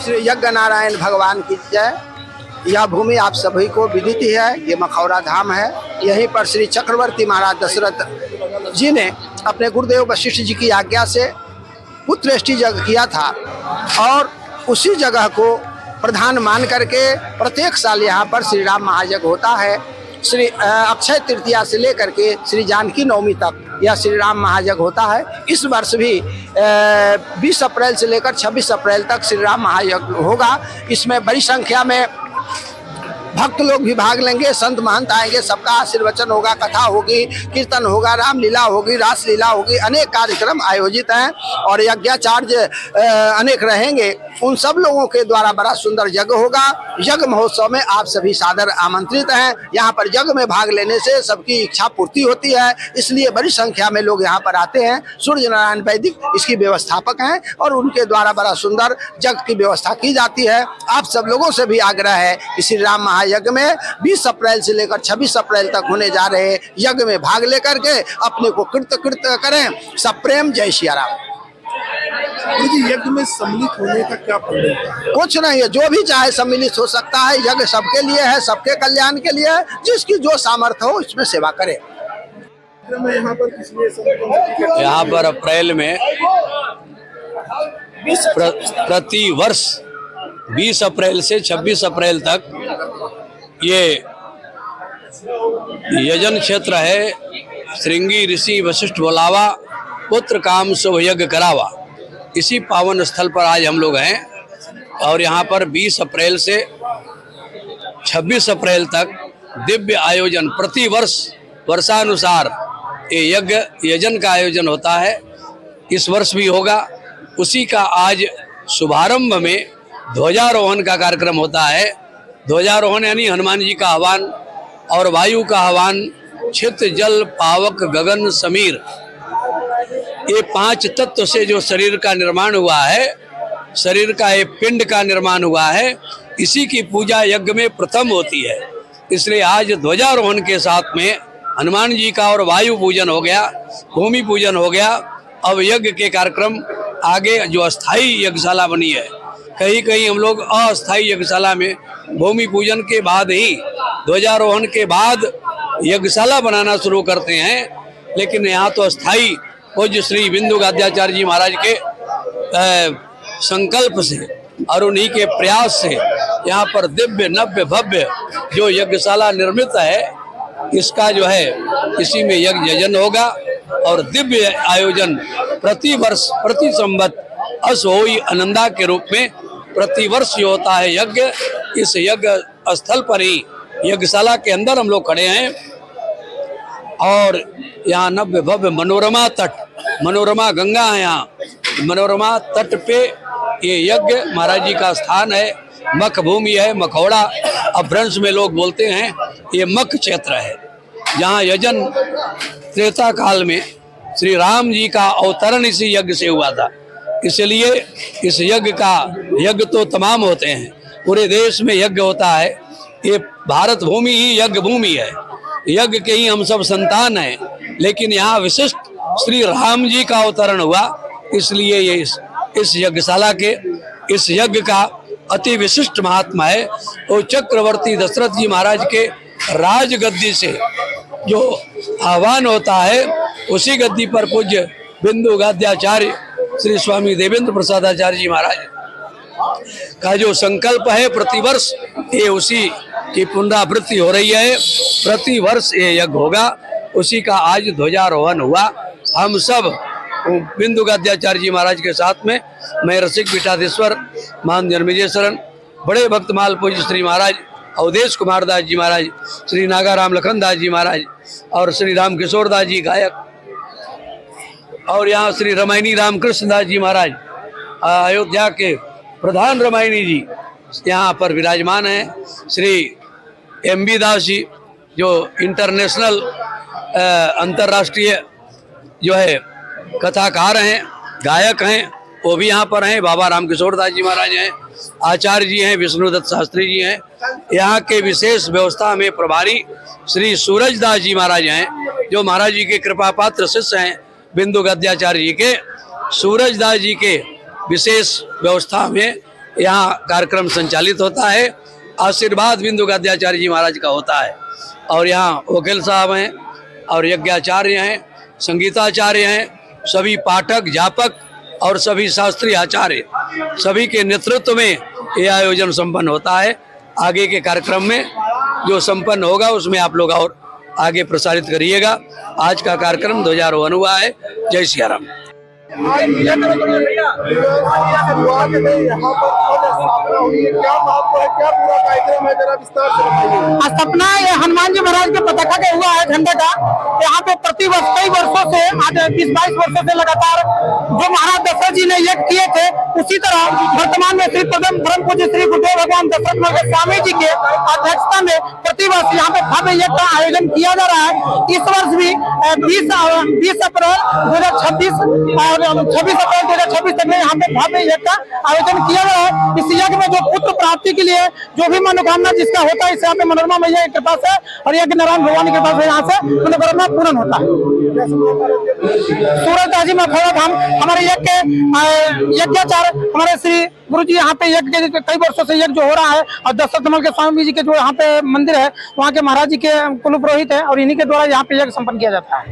श्री यज्ञ नारायण भगवान की जय। यह भूमि आप सभी को विदित ही है, ये मखौरा धाम है। यहीं पर श्री चक्रवर्ती महाराज दशरथ जी ने अपने गुरुदेव वशिष्ठ जी की आज्ञा से पुत्रेष्टि यज्ञ किया था और उसी जगह को प्रधान मान करके प्रत्येक साल यहाँ पर श्री राम महायज्ञ होता है। श्री अक्षय तृतीया से लेकर के श्री जानकी नवमी तक यह श्री राम महायज्ञ होता है। इस वर्ष भी 20 अप्रैल से लेकर 26 अप्रैल तक श्री राम महायज्ञ होगा। इसमें बड़ी संख्या में भक्त लोग भी भाग लेंगे, संत महंत आएंगे, सबका आशीर्वचन होगा, कथा होगी, कीर्तन होगा, रामलीला होगी, रासलीला होगी, अनेक कार्यक्रम आयोजित हैं और यज्ञाचार्य अनेक रहेंगे। उन सब लोगों के द्वारा बड़ा सुंदर यज्ञ होगा। यज्ञ महोत्सव में आप सभी सादर आमंत्रित हैं। यहाँ पर यज्ञ में भाग लेने से सबकी इच्छा पूर्ति होती है, इसलिए बड़ी संख्या में लोग यहाँ पर आते हैं। सूर्य नारायण वैदिक इसकी व्यवस्थापक हैं और उनके द्वारा बड़ा सुंदर यज्ञ की व्यवस्था की जाती है। आप सब लोगों से भी आग्रह है कि श्री राम महायज्ञ में 20 अप्रैल से लेकर 26 अप्रैल तक होने जा रहे यज्ञ में भाग लेकर के अपने को कृत करें। सब प्रेम, जय सिया राम। यज्ञ में सम्मिलित होने का क्या प्रयोग है? कुछ नहीं है, जो भी चाहे सम्मिलित हो सकता है। यज्ञ सबके लिए है, सबके कल्याण के लिए है। जिसकी जो सामर्थ्य हो इसमें सेवा करे। यहाँ पर अप्रैल में प्रति वर्ष 20 अप्रैल से 26 अप्रैल तक ये यजन क्षेत्र है। श्रृंगी ऋषि वशिष्ठ बोलावा, पुत्र काम शुभ यज्ञ करावा। इसी पावन स्थल पर आज हम लोग हैं और यहाँ पर 20 अप्रैल से 26 अप्रैल तक दिव्य आयोजन प्रति वर्ष वर्षानुसार ये यज्ञ यजन का आयोजन होता है। इस वर्ष भी होगा। उसी का आज शुभारंभ में ध्वजारोहण का कार्यक्रम होता है। ध्वजारोहण यानी हनुमान जी का आह्वान और वायु का आह्वान, छित जल पावक गगन समीर, ये 5 तत्व से जो शरीर का निर्माण हुआ है, शरीर का ये पिंड का निर्माण हुआ है, इसी की पूजा यज्ञ में प्रथम होती है। इसलिए आज ध्वजारोहण के साथ में हनुमान जी का और वायु पूजन हो गया, भूमि पूजन हो गया। अब यज्ञ के कार्यक्रम आगे जो अस्थाई यज्ञशाला बनी है, कहीं कहीं हम लोग अस्थाई यज्ञशाला में भूमि पूजन के बाद ही ध्वजारोहण के बाद यज्ञशाला बनाना शुरू करते हैं। लेकिन यहाँ तो अस्थाई पूज्य श्री बिंदु गाद्याचार्य जी महाराज के संकल्प से और उन्हीं के प्रयास से यहाँ पर दिव्य नव्य भव्य जो यज्ञशाला निर्मित है, इसका जो है इसी में यज्ञ यजन होगा और दिव्य आयोजन प्रति वर्ष प्रति संवत अस होई आनंदा के रूप में प्रति वर्ष जो होता है यज्ञ, इस यज्ञ स्थल पर ही यज्ञशाला के अंदर हम लोग खड़े हैं और यहाँ नव्य भव्य मनोरमा तट, मनोरमा गंगा है, यहाँ मनोरमा तट पे ये यज्ञ महाराज जी का स्थान है। मख भूमि है, मखौड़ा अपभ्रंश में लोग बोलते हैं। ये मख क्षेत्र है जहाँ यजन त्रेता काल में श्री राम जी का अवतरण इसी यज्ञ से हुआ था। इसलिए इस यज्ञ तो तमाम होते हैं, पूरे देश में यज्ञ होता है। ये भारत भूमि ही यज्ञ भूमि है, यज्ञ के ही हम सब संतान हैं। लेकिन यहाँ विशिष्ट श्री राम जी का अवतरण हुआ, इसलिए ये इस यज्ञशाला के इस यज्ञ का अति विशिष्ट महात्मा है। तो चक्रवर्ती दशरथ जी महाराज के राज गद्दी से जो आह्वान होता है, उसी गद्दी पर पूज्य बिंदु गाद्याचार्य श्री स्वामी देवेंद्र प्रसादाचार्य जी महाराज का जो संकल्प है प्रतिवर्ष, ये उसी की पुनरावृत्ति हो रही है। प्रति वर्ष ये यज्ञ होगा, उसी का आज ध्वजारोहण हुआ। हम सब बिंदु गाद्याचार्य जी महाराज के साथ में मैं रसिक पीठाधीश्वर मान जन्मेजयशरण, बड़े भक्तमाल पूज्य श्री महाराज अवधेश कुमार दास जी महाराज, श्री नागाराम लखन दास जी महाराज और श्री राम किशोर दास जी गायक, और यहाँ श्री रामायणी रामकृष्ण दास जी महाराज अयोध्या के प्रधान रामायणी जी यहाँ पर विराजमान हैं। श्री MB दास जी जो इंटरनेशनल अंतर्राष्ट्रीय जो है कथाकार हैं, गायक हैं, वो भी यहाँ पर हैं। बाबा राम किशोर दास जी महाराज हैं, आचार्य जी हैं, विष्णुदत्त शास्त्री जी हैं। यहाँ के विशेष व्यवस्था में प्रभारी श्री सूरज दास जी महाराज हैं, जो महाराज जी के कृपा पात्र शिष्य हैं बिंदु गद्याचार्य जी के। सूरज दास जी के विशेष व्यवस्था में यहाँ कार्यक्रम संचालित होता है। आशीर्वाद बिंदु गद्याचार्य जी महाराज का होता है और यहाँ वकील साहब हैं और यज्ञाचार्य हैं, संगीताचार्य हैं, सभी पाठक जापक और सभी शास्त्रीय आचार्य सभी के नेतृत्व में ये आयोजन संपन्न होता है। आगे के कार्यक्रम में जो संपन्न होगा उसमें आप लोग और आगे प्रसारित करिएगा। आज का कार्यक्रम ध्वजारोहण हुआ है। जय सिया राम। स्थापना ये हनुमान जी महाराज के पताका के हुआ है झंडे का। यहाँ पे प्रति वर्ष कई वर्षों से आज 20-22 वर्षों से लगातार जो महाराज दशरथ जी ने यज्ञ किए थे उसी तरह वर्तमान में श्री परम पूज्य श्री गुरुदेव भगवान दशरथ नगर स्वामी जी के अध्यक्षता में प्रतिवर्ष यहाँ पे भव्य यज्ञ का आयोजन किया जा रहा है। इस वर्ष भी 20 अप्रैल 2026 और 26 अप्रैल 2026 तक में यहाँ पे भव्य यज्ञ का आयोजन किया गया है। इस यज्ञ में जो पुत्र प्राप्ति के लिए जो भी मनोकामना जिसका होता है इस यहाँ पे मनोरमा मैया की कृपा से और यज्ञ नारायण भगवान की कृपा से यहाँ से मनोकामना पूर्ण होता है। सूरज ताजी में खड़ा धाम हमारे यज्ञाचार्य हमारे श्री गुरु जी यहाँ पे यज्ञ कई वर्षों से यज्ञ जो हो रहा है और दशरथ नगर के स्वामी जी के जो यहाँ पे मंदिर है वहाँ के महाराज जी के कुल पुरोहित है और इन्हीं के द्वारा यहाँ पे यज्ञ संपन्न किया जाता है।